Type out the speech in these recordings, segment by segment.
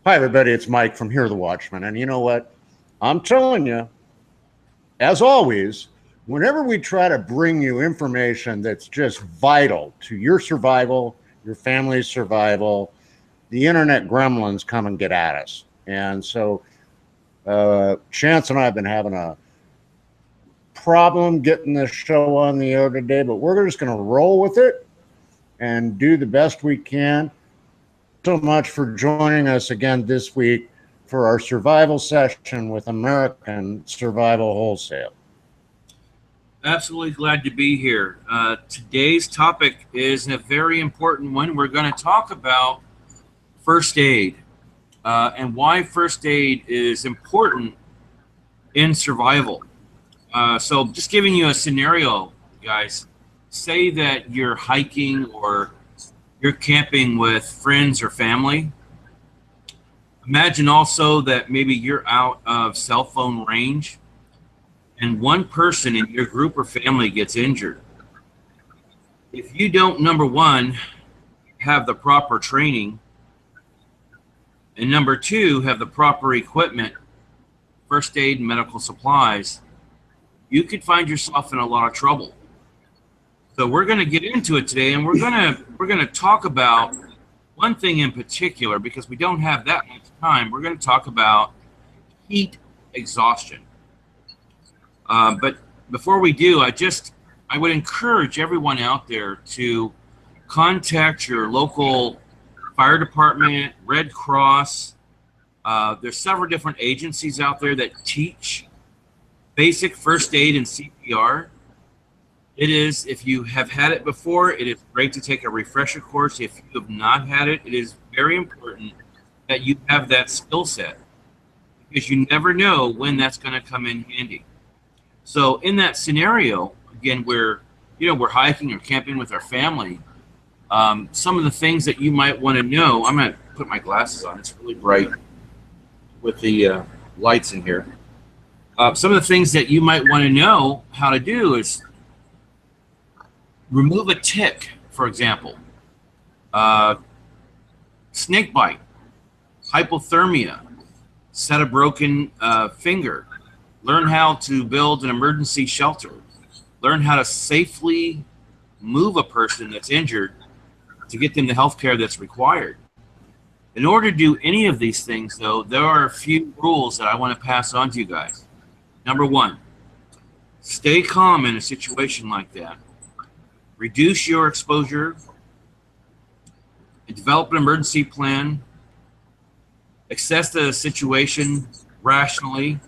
Hi, everybody. It's Mike from Here, the Watchman. And you know what? I'm telling you, as always, whenever we try to bring you information that's just vital to your survival, your family's survival, the internet gremlins come and get at us. And so, Chance and I have been having a problem getting this show on the air today, but we're just going to roll with it and do the best we can. So much for joining us again this week for our survival session with American Survival Wholesale. Absolutely glad to be here. Today's topic is a very important one. We're going to talk about first aid and why first aid is important in survival. So just giving you a scenario, guys. Say that you're hiking or you're camping with friends or family. Imagine also that maybe you're out of cell phone range and one person in your group or family gets injured. If you don't, number one, have the proper training, and number two, have the proper equipment, first aid and medical supplies, you could find yourself in a lot of trouble. So we're going to get into it today, and we're going to talk about one thing in particular because we don't have that much time. We're going to talk about heat exhaustion. But before we do, I would encourage everyone out there to contact your local fire department, Red Cross. There's several different agencies out there that teach basic first aid and CPR. It is, if you have had it before, it is great to take a refresher course. If you have not had it, it is very important that you have that skill set because you never know when that's going to come in handy. So in that scenario, again, we're hiking or camping with our family. Some of the things that you might want to know, I'm going to put my glasses on. It's really bright with the lights in here. Some of the things that you might want to know how to do is remove a tick, for example, snake bite, hypothermia, set a broken finger, learn how to build an emergency shelter, learn how to safely move a person that's injured to get them the health care that's required. In order to do any of these things, though, there are a few rules that I want to pass on to you guys. Number one, stay calm in a situation like that. Reduce your exposure, develop an emergency plan, assess the situation rationally,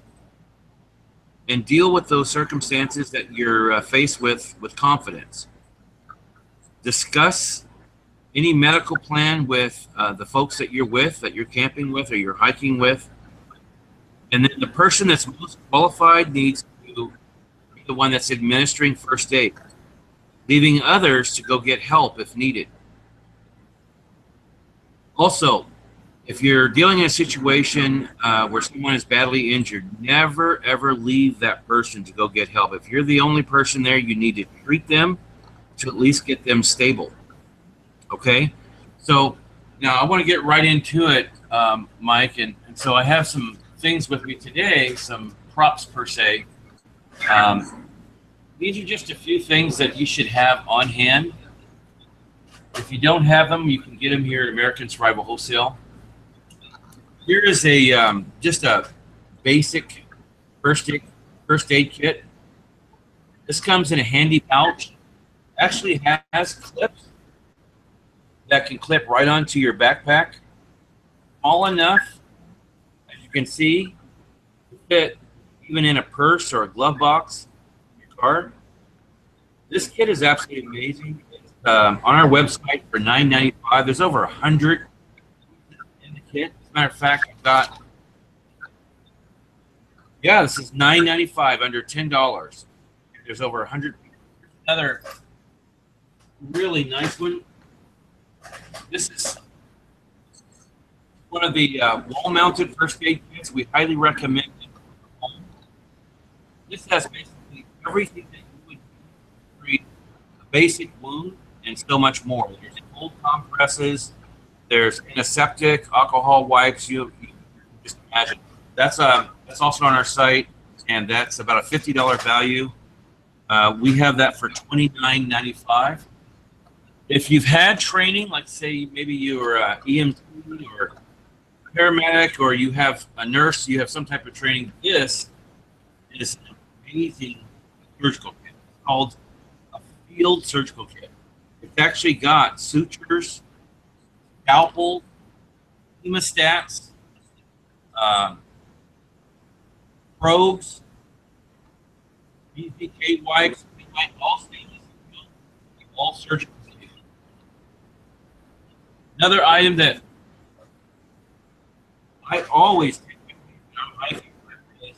and deal with those circumstances that you're faced with confidence. Discuss any medical plan with the folks that you're with, that you're camping with or you're hiking with. And then the person that's most qualified needs to be the one that's administering first aid, leaving others to go get help if needed. Also, if you're dealing in a situation where someone is badly injured, never, ever leave that person to go get help. If you're the only person there, you need to treat them to at least get them stable. Okay? So now I want to get right into it, Mike. And so I have some things with me today, some props per se. These are just a few things that you should have on hand. If you don't have them, you can get them here at American Survival Wholesale. Here is a just a basic first aid kit. This comes in a handy pouch. Actually has clips that can clip right onto your backpack. Small enough, as you can see, to fit even in a purse or a glove box in your car. This kit is absolutely amazing. It's on our website for $9.95. There's over 100 in the kit. As a matter of fact, I've got, this is $9.95, under $10. There's over 100. Another really nice one. This is one of the wall-mounted first aid kits. We highly recommend it. This has basically everything that you would treat a basic wound and so much more. There's cold compresses. There's antiseptic, alcohol wipes. You just imagine. That's also on our site, and that's about a $50 value. We have that for $29.95. If you've had training, like say maybe you're EMT or paramedic, or you have a nurse, you have some type of training, this is an amazing surgical kit. It's called a field surgical kit. It's actually got sutures, scalpel, hemostats, probes, BPK wipes, all stainless steel, all surgical. Another item that I always take with me when I'm hiking is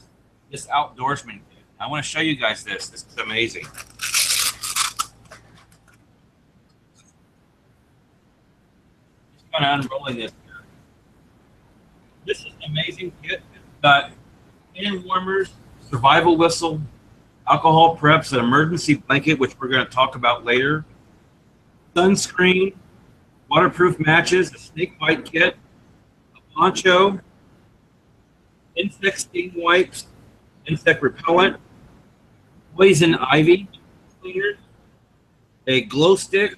this outdoorsman kit. I want to show you guys this. This is amazing. Just kind of unrolling this here. This is an amazing kit. It's got hand warmers, survival whistle, alcohol preps, an emergency blanket, which we're going to talk about later, sunscreen, waterproof matches, a snake bite kit, a poncho, insect sting wipes, insect repellent, poison ivy cleaners, a glow stick,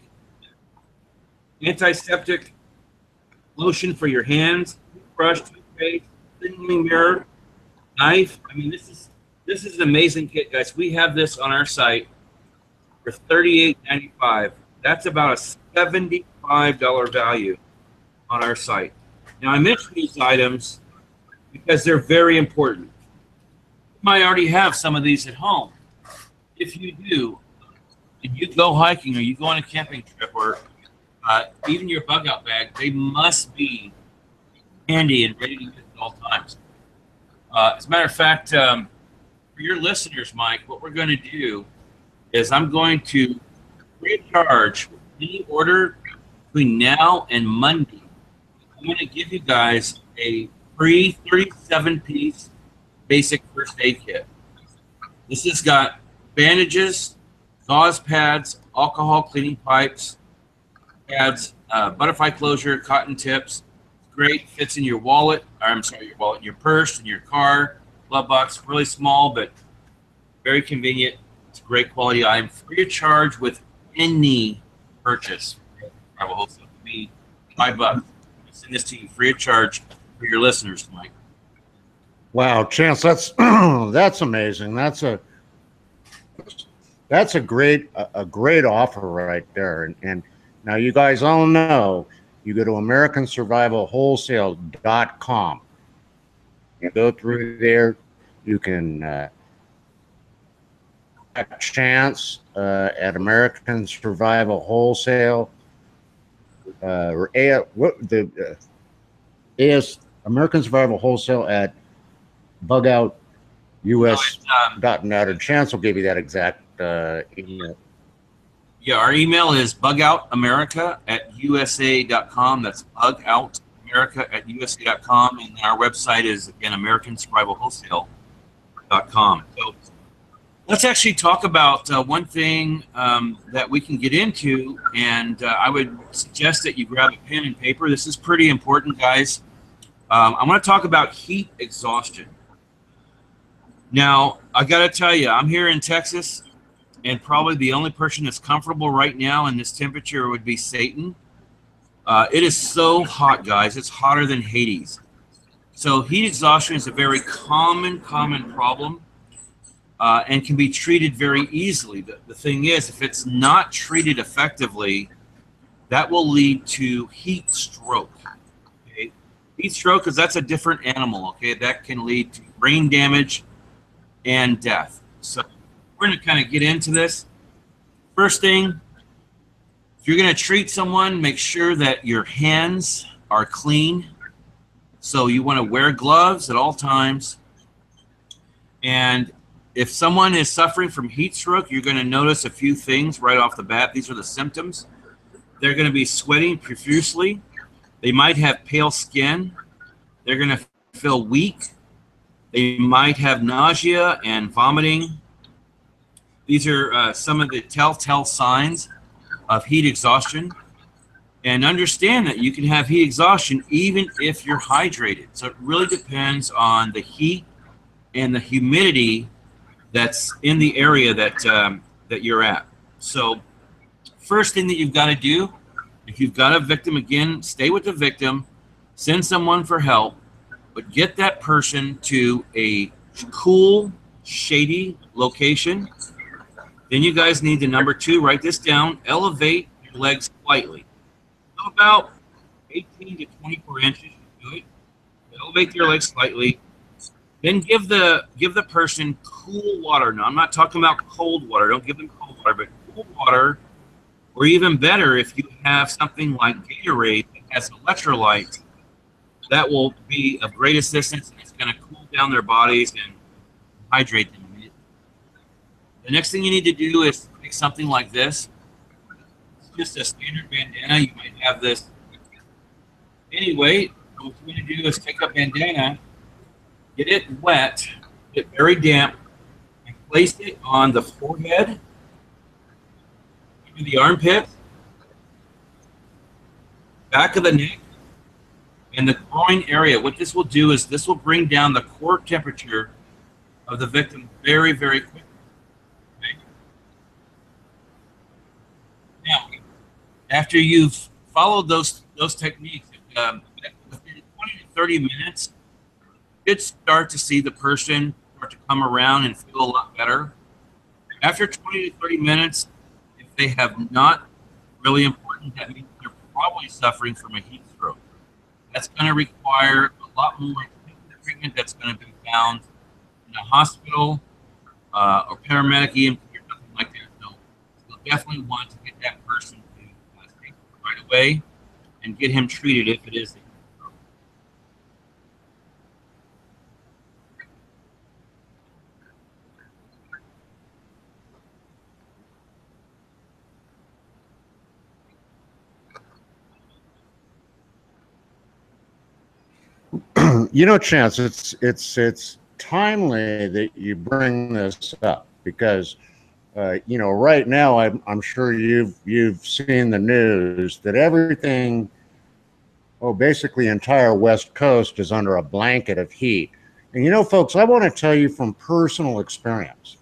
antiseptic lotion for your hands, toothbrush, toothpaste, cleaning mirror, knife. I mean, this is an amazing kit, guys. We have this on our site for $38.95. That's about a $75 value on our site. Now, I mention these items because they're very important. You might already have some of these at home. If you do, and you go hiking or you go on a camping trip, or even your bug out bag, they must be handy and ready to use at all times. As a matter of fact, for your listeners, Mike, what we're going to do is I'm going to free of charge any order between now and Monday. I'm going to give you guys a free 37-piece basic first aid kit. This has got bandages, gauze pads, alcohol cleaning pipes, pads, butterfly closure, cotton tips. Great, fits in your wallet. I'm sorry, your wallet, your purse, in your car, glove box. Really small, but very convenient. It's a great quality item, free of charge with any purchase. I will also be $5. I'll send this to you free of charge for your listeners, Mike. Wow, Chance, that's that's amazing. That's a great offer right there. And now you guys all know, you go to AmericanSurvivalWholesale.com. You go through there, you can Chance at American Survival Wholesale, or American Survival Wholesale at bugoutus.net, and Chance will give you that exact email. Yeah, our email is bugoutamerica@usa.com. That's bugoutamerica@usa.com, and our website is again AmericanSurvivalWholesale.com. So let's actually talk about one thing that we can get into, and I would suggest that you grab a pen and paper. This is pretty important, guys. I want to talk about heat exhaustion. Now, I got to tell you, I'm here in Texas, and probably the only person that's comfortable right now in this temperature would be Satan. It is so hot, guys. It's hotter than Hades. So heat exhaustion is a very common problem. And can be treated very easily. The thing is, if it's not treated effectively, that will lead to heat stroke. Okay? Heat stroke, because that's a different animal. Okay, that can lead to brain damage and death. So we're going to kind of get into this. First thing, if you're going to treat someone, make sure that your hands are clean. So you want to wear gloves at all times. And if someone is suffering from heat stroke, you're going to notice a few things right off the bat. These are the symptoms. They're going to be sweating profusely. They might have pale skin. They're going to feel weak. They might have nausea and vomiting. These are some of the telltale signs of heat exhaustion. And understand that you can have heat exhaustion even if you're hydrated. So it really depends on the heat and the humidity that's in the area that you're at. So first thing that you've got to do, if you've got a victim, again, stay with the victim, send someone for help, but get that person to a cool, shady location. Then you guys need to, number 2, write this down, elevate your legs slightly. So about 18 to 24 inches, you do it. Elevate your legs slightly. Then give the person cool water. Now, I'm not talking about cold water. Don't give them cold water, but cool water, or even better, if you have something like Gatorade that has electrolytes, that will be of great assistance, and it's going to cool down their bodies and hydrate them immediately. The next thing you need to do is take something like this. It's just a standard bandana. You might have this anyway. What you're going to do is take a bandana, get it wet, get it very damp, and place it on the forehead, the armpit, back of the neck, and the groin area. What this will do is this will bring down the core temperature of the victim very, very quickly. Okay? Now, after you've followed those techniques, within 20 to 30 minutes, you should start to see the person start to come around and feel a lot better. After 20 to 30 minutes, if they have not really important, that means they're probably suffering from a heat stroke. That's going to require a lot more treatment that's going to be found in a hospital or paramedic EMT or something like that. So you'll definitely want to get that person to take right away and get him treated if it is a heat stroke. You know, Chance, it's timely that you bring this up because you know, right now I'm sure you've seen the news that everything, basically entire West Coast is under a blanket of heat. And you know, folks, I want to tell you from personal experience.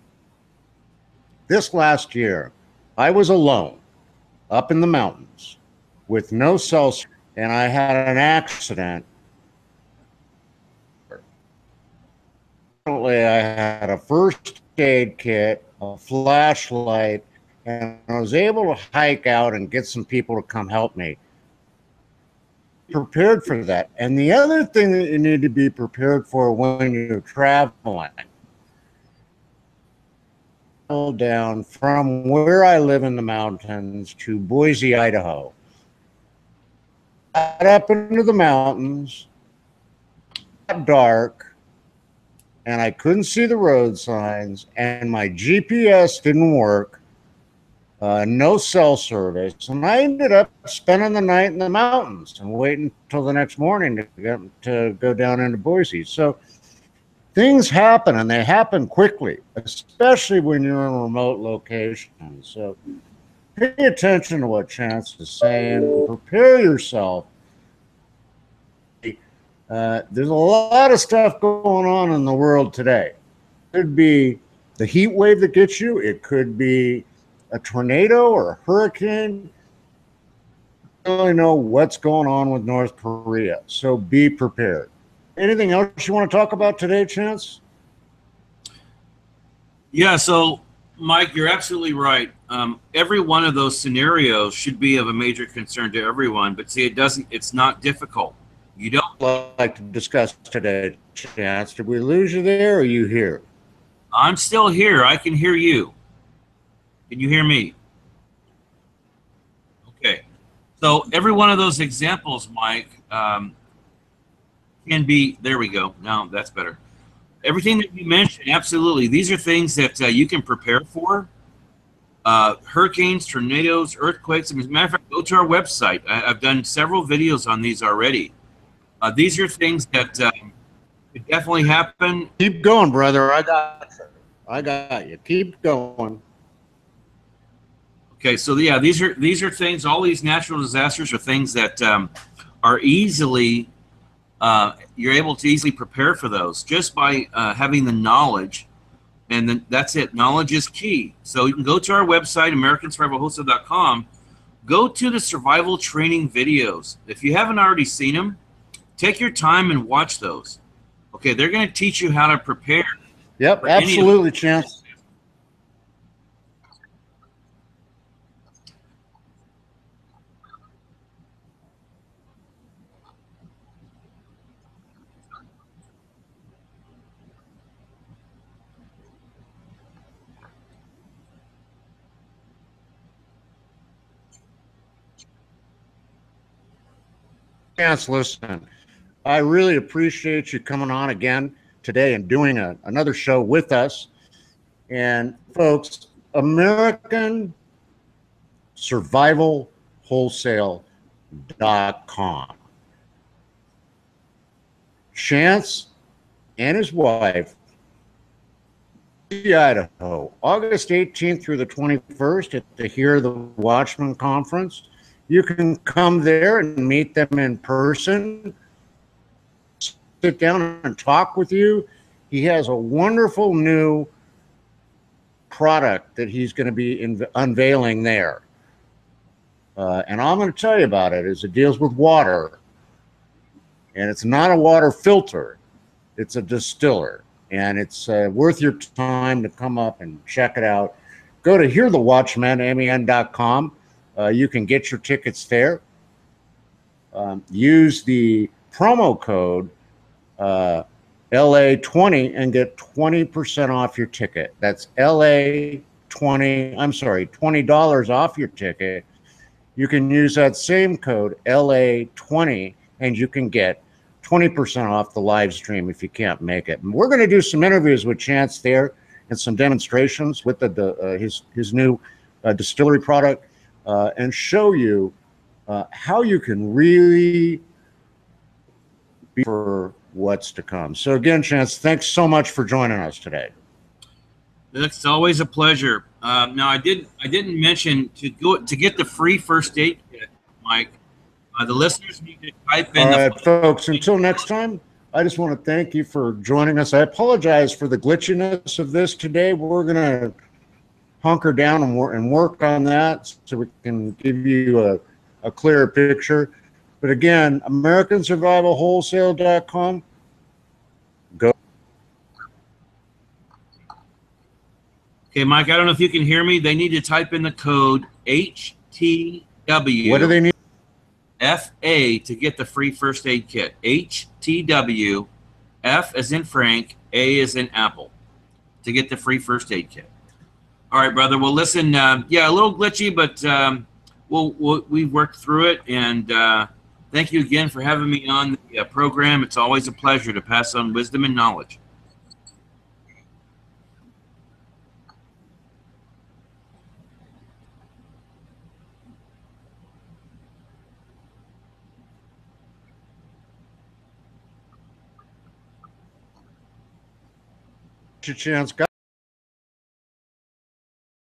This last year, I was alone up in the mountains with no cell service, and I had an accident. I had a first aid kit, a flashlight, and I was able to hike out and get some people to come help me. Prepared for that. And the other thing that you need to be prepared for when you're traveling, down from where I live in the mountains to Boise, Idaho, got up into the mountains, got dark, and I couldn't see the road signs, and my GPS didn't work, no cell service, and I ended up spending the night in the mountains and waiting until the next morning to go down into Boise. So things happen, and they happen quickly, especially when you're in remote locations. So pay attention to what Chance is saying. Prepare yourself. There's a lot of stuff going on in the world today. It could be the heat wave that gets you. It could be a tornado or a hurricane. I don't really know what's going on with North Korea, so be prepared. Anything else you want to talk about today, Chance? Yeah, so Mike, you're absolutely right. Every one of those scenarios should be of a major concern to everyone, but see, it's not difficult. You don't like to discuss today, Chance. Did we lose you there, or are you here? I'm still here. I can hear you. Can you hear me? Okay. So every one of those examples, Mike, can be, there we go. Now that's better. Everything that you mentioned, absolutely. These are things that you can prepare for. Hurricanes, tornadoes, earthquakes. As a matter of fact, go to our website. I've done several videos on these already. These are things that could definitely happen. Keep going, brother. I got you. Keep going. Okay, so yeah, these are things. All these natural disasters are things that are easily you're able to easily prepare for those just by having the knowledge, and then that's it. Knowledge is key. So you can go to our website, AmericanSurvivalWholesale.com. Go to the survival training videos. If you haven't already seen them, take your time and watch those. Okay, they're going to teach you how to prepare. Yep, absolutely, Chance. Chance, listen, I really appreciate you coming on again today and doing another show with us. And folks, American Survival Wholesale.com. Chance and his wife, Idaho, August 18th through the 21st at the Hear the Watchman Conference. You can come there and meet them in person, sit down and talk with you. He has a wonderful new product that he's going to be unveiling there. And I'm going to tell you about it. It deals with water. And it's not a water filter. It's a distiller. And it's worth your time to come up and check it out. Go to hearthewatchman.com. You can get your tickets there. Use the promo code LA20 and get 20% off your ticket. That's LA20, I'm sorry, $20 off your ticket. You can use that same code LA20 and you can get 20% off the live stream if you can't make it. And we're going to do some interviews with Chance there and some demonstrations with his new distillery product and show you how you can really be for what's to come. So again, Chance, thanks so much for joining us today. It's always a pleasure. Now, I didn't mention to get the free first aid kit, Mike. The listeners need to type in. All right, folks. Until next time, I just want to thank you for joining us. I apologize for the glitchiness of this today. We're going to hunker down and work on that so we can give you a clearer picture. But again, AmericanSurvivalWholesale.com. Go. Okay, Mike, I don't know if you can hear me. They need to type in the code HTW. What do they need? FA to get the free first aid kit. HTW, F as in Frank, A as in Apple, to get the free first aid kit. All right, brother. Well, listen, yeah, a little glitchy, but we've worked through it. And thank you again for having me on the program. It's always a pleasure to pass on wisdom and knowledge. Chance.